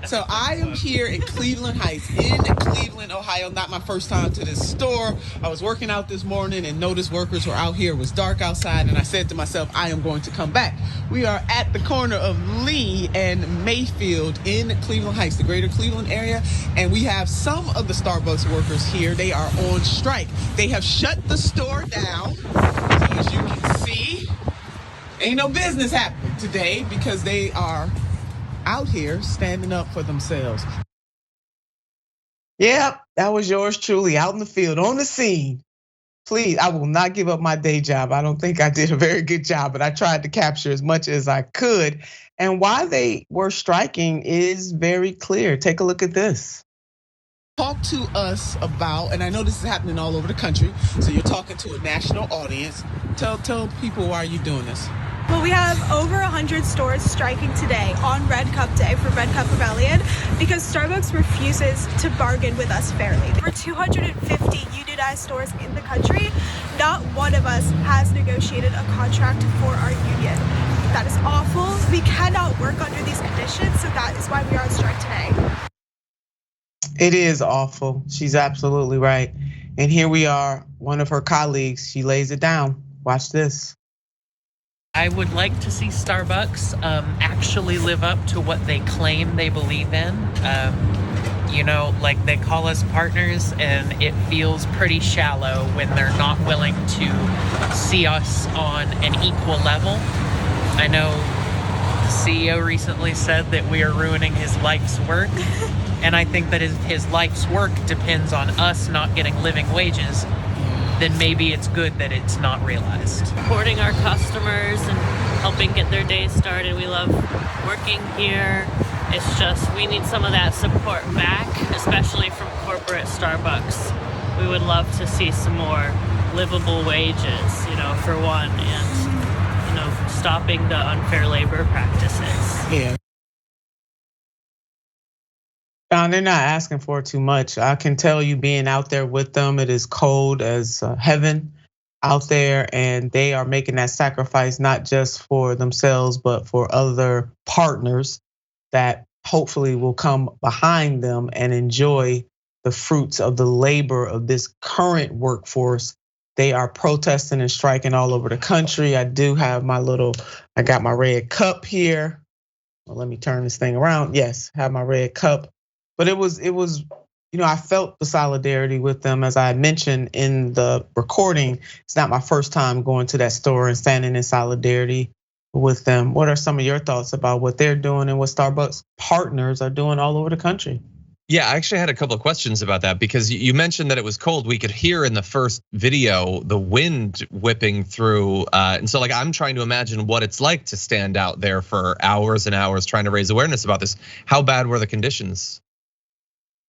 So I am here in Cleveland Heights, in Cleveland, Ohio. Not my first time to this store. I was working out this morning and noticed workers were out here. It was dark outside, and I said to myself, I am going to come back. We are at the corner of Lee and Mayfield in Cleveland Heights, the greater Cleveland area, and we have some of the Starbucks workers here. They are on strike. They have shut the store down. So as you can see, ain't no business happening today because they are out here standing up for themselves. Yep, that was yours truly, out in the field, on the scene. Please, I will not give up my day job. I don't think I did a very good job, but I tried to capture as much as I could. And why they were striking is very clear. Take a look at this. Talk to us about, and I know this is happening all over the country, so you're talking to a national audience. Tell people why you're doing this. Well, we have over 100 stores striking today on Red Cup Day for Red Cup Rebellion because Starbucks refuses to bargain with us fairly. For 250 unionized stores in the country, not one of us has negotiated a contract for our union. That is awful. We cannot work under these conditions, so that is why we are on strike today. It is awful. She's absolutely right. And here we are, one of her colleagues, she lays it down. Watch this. I would like to see Starbucks actually live up to what they claim they believe in. Like they call us partners, and it feels pretty shallow when they're not willing to see us on an equal level. I know the CEO recently said that we are ruining his life's work, and I think that his life's work depends on us not getting living wages. Then maybe it's good that it's not realized. Supporting our customers and helping get their day started. We love working here. It's just we need some of that support back, especially from corporate Starbucks. We would love to see some more livable wages, for one, and stopping the unfair labor practices. Yeah. John, they're not asking for too much. I can tell you, being out there with them, it is cold as heaven out there, and they are making that sacrifice not just for themselves, but for other partners that hopefully will come behind them and enjoy the fruits of the labor of this current workforce. They are protesting and striking all over the country. I got my red cup here. Well, let me turn this thing around. Yes, have my red cup. But it was, I felt the solidarity with them. As I mentioned in the recording, it's not my first time going to that store and standing in solidarity with them. What are some of your thoughts about what they're doing and what Starbucks partners are doing all over the country? Yeah, I actually had a couple of questions about that because you mentioned that it was cold. We could hear in the first video the wind whipping through. And so I'm trying to imagine what it's like to stand out there for hours and hours trying to raise awareness about this. How bad were the conditions?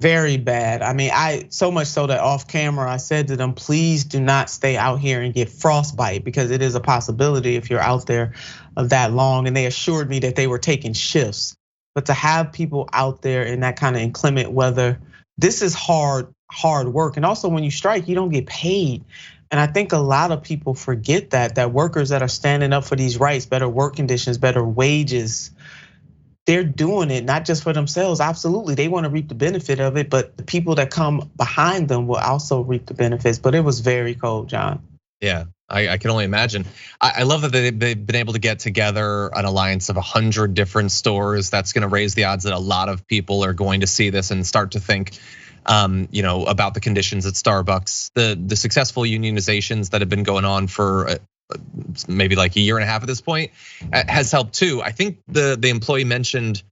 Very bad. I mean, so much so that off camera, I said to them, please do not stay out here and get frostbite, because it is a possibility if you're out there that long. And they assured me that they were taking shifts. But to have people out there in that kind of inclement weather, this is hard work. And also when you strike, you don't get paid. And I think a lot of people forget that workers that are standing up for these rights, better work conditions, better wages, they're doing it not just for themselves. Absolutely, they want to reap the benefit of it, but the people that come behind them will also reap the benefits. But it was very cold, John. Yeah, I can only imagine. I love that they've been able to get together an alliance of 100 different stores. That's going to raise the odds that a lot of people are going to see this and start to think, about the conditions at Starbucks. The successful unionizations that have been going on for maybe like a year and a half at this point has helped too. I think the employee mentioned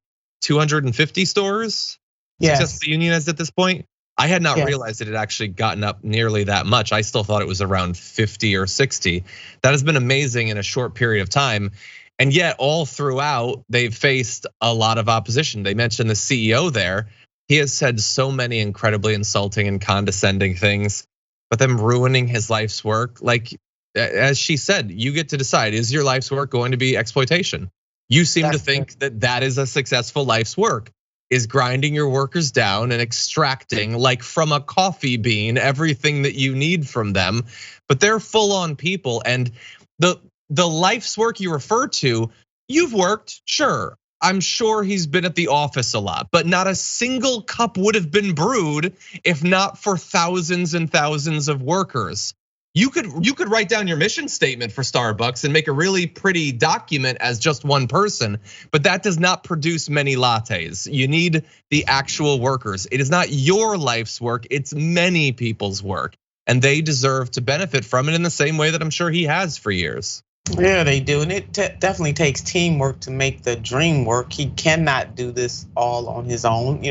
250 stores successfully unionized at this point. I had not realized it had actually gotten up nearly that much. I still thought it was around 50 or 60. That has been amazing in a short period of time. And yet all throughout, they've faced a lot of opposition. They mentioned the CEO there. He has said so many incredibly insulting and condescending things, but them ruining his life's work. Like, as she said, you get to decide, is your life's work going to be exploitation? You seem to think that that is a successful life's work, is grinding your workers down and extracting, like from a coffee bean, everything that you need from them. But they're full on people, and the life's work you refer to, you've worked, sure. I'm sure he's been at the office a lot, but not a single cup would have been brewed if not for thousands and thousands of workers. You could write down your mission statement for Starbucks and make a really pretty document as just one person, but that does not produce many lattes. You need the actual workers. It is not your life's work, it's many people's work, and they deserve to benefit from it in the same way that I'm sure he has for years. Yeah, they do, and it definitely takes teamwork to make the dream work. He cannot do this all on his own.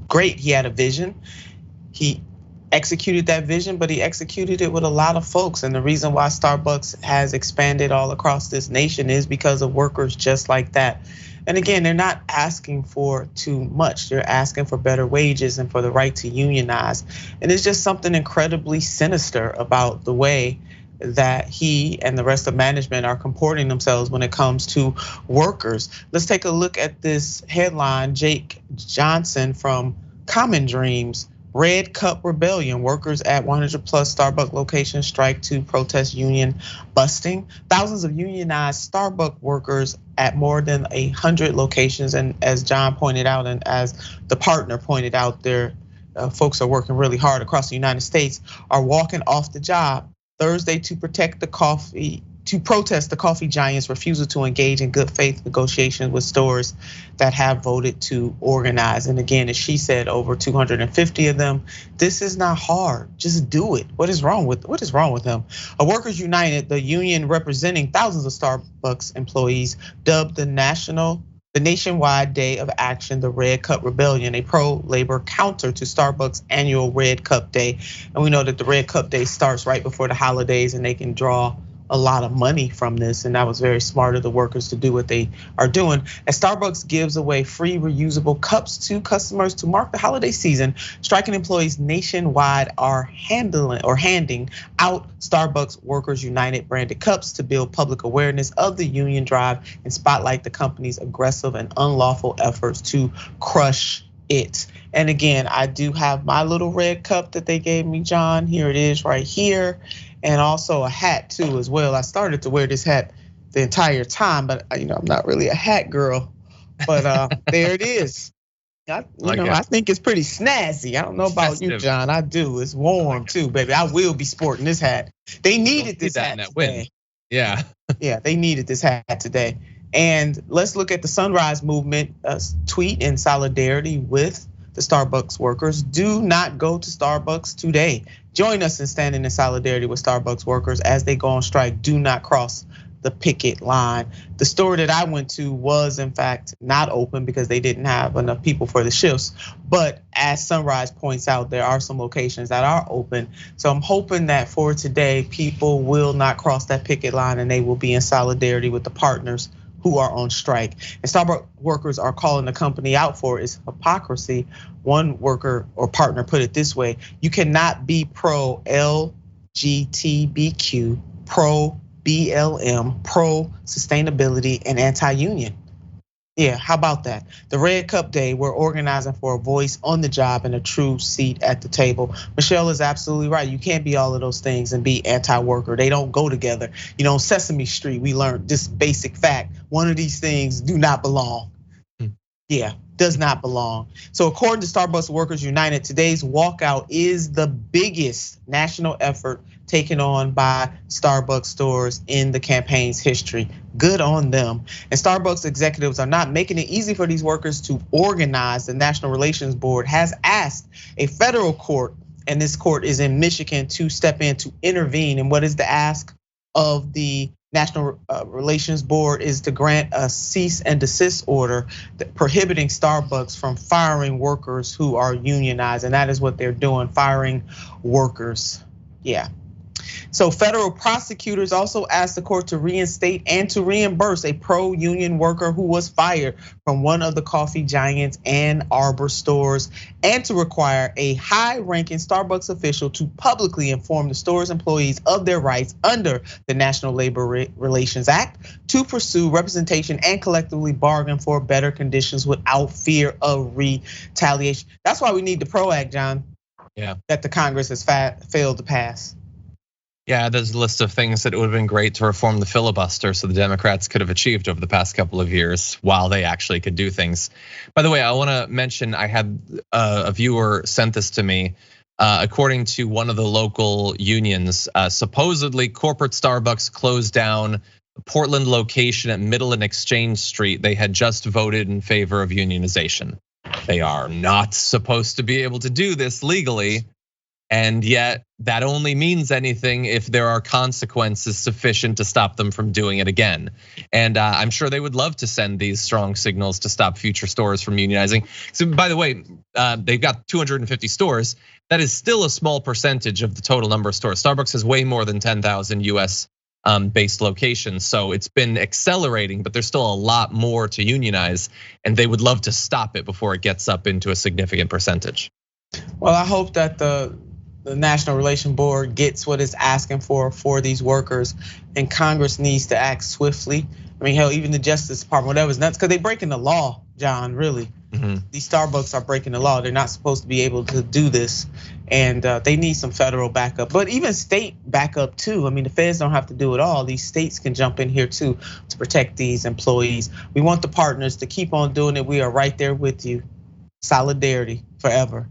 Great, he had a vision. He executed that vision, but he executed it with a lot of folks. And the reason why Starbucks has expanded all across this nation is because of workers just like that. And again, they're not asking for too much. They're asking for better wages and for the right to unionize. And it's just something incredibly sinister about the way that he and the rest of management are comporting themselves when it comes to workers. Let's take a look at this headline. Jake Johnson from Common Dreams. Red Cup Rebellion. Workers at 100 plus Starbucks locations strike to protest union busting. Thousands of unionized Starbucks workers at more than 100 locations. And as John pointed out, and as the partner pointed out, their folks are working really hard across the United States, are walking off the job Thursday to protest the coffee giants' refusal to engage in good faith negotiations with stores that have voted to organize. And again, as she said, over 250 of them. This is not hard. Just do it. What is wrong with them? Workers United, the union representing thousands of Starbucks employees, dubbed the nationwide day of action, the Red Cup Rebellion, a pro-labor counter to Starbucks' annual Red Cup Day. And we know that the Red Cup Day starts right before the holidays, and they can draw a lot of money from this, and that was very smart of the workers to do what they are doing. As Starbucks gives away free reusable cups to customers to mark the holiday season, striking employees nationwide are handing out Starbucks Workers United branded cups to build public awareness of the union drive and spotlight the company's aggressive and unlawful efforts to crush it. And again, I do have my little red cup that they gave me, John. Here it is right here. And also a hat too as well. I started to wear this hat the entire time, but I'm not really a hat girl. But there it is. I think it's pretty snazzy. I don't know about you, John. I do. It's warm too, baby. I will be sporting this hat. They needed this hat today. Yeah. Yeah, they needed this hat today. And let's look at the Sunrise Movement tweet in solidarity with the Starbucks workers. Do not go to Starbucks today. Join us in standing in solidarity with Starbucks workers as they go on strike. Do not cross the picket line. The store that I went to was in fact not open because they didn't have enough people for the shifts. But as Sunrise points out, there are some locations that are open. So I'm hoping that for today, people will not cross that picket line and they will be in solidarity with the partners who are on strike. And Starbucks workers are calling the company out for its hypocrisy. One worker or partner put it this way: you cannot be pro LGBTQ, pro BLM, pro sustainability, and anti-union. Yeah, how about that? The Red Cup Day, we're organizing for a voice on the job and a true seat at the table. Michelle is absolutely right. You can't be all of those things and be anti-worker. They don't go together. On Sesame Street, we learned this basic fact. One of these things do not belong. Yeah, does not belong. So according to Starbucks Workers United, today's walkout is the biggest national effort taken on by Starbucks stores in the campaign's history. Good on them. And Starbucks executives are not making it easy for these workers to organize. The National Relations Board has asked a federal court, and this court is in Michigan, to step in to intervene. And what is the ask of the National Relations Board is to grant a cease and desist order prohibiting Starbucks from firing workers who are unionized. And that is what they're doing, firing workers. Yeah. So federal prosecutors also asked the court to reinstate and to reimburse a pro-union worker who was fired from one of the coffee giants Ann Arbor stores, and to require a high-ranking Starbucks official to publicly inform the store's employees of their rights under the National Labor Relations Act to pursue representation and collectively bargain for better conditions without fear of retaliation. That's why we need the PRO Act, John. Yeah. That the Congress has failed to pass. Yeah, there's a list of things that it would have been great to reform the filibuster so the Democrats could have achieved over the past couple of years while they actually could do things. By the way, I want to mention I had a viewer sent this to me. According to one of the local unions, supposedly corporate Starbucks closed down the Portland location at Middle and Exchange Street. They had just voted in favor of unionization. They are not supposed to be able to do this legally. And yet that only means anything if there are consequences sufficient to stop them from doing it again. And I'm sure they would love to send these strong signals to stop future stores from unionizing. So by the way, they've got 250 stores. That is still a small percentage of the total number of stores. Starbucks has way more than 10,000 US based locations. So it's been accelerating, but there's still a lot more to unionize. And they would love to stop it before it gets up into a significant percentage. Well, I hope that the National Relations Board gets what it's asking for these workers, and Congress needs to act swiftly. I mean, hell, even the Justice Department, whatever's nuts, because they're breaking the law, John, really. These Starbucks are breaking the law. They're not supposed to be able to do this, and they need some federal backup, but even state backup too. I mean, the feds don't have to do it all. These states can jump in here too to protect these employees. We want the partners to keep on doing it. We are right there with you. Solidarity forever.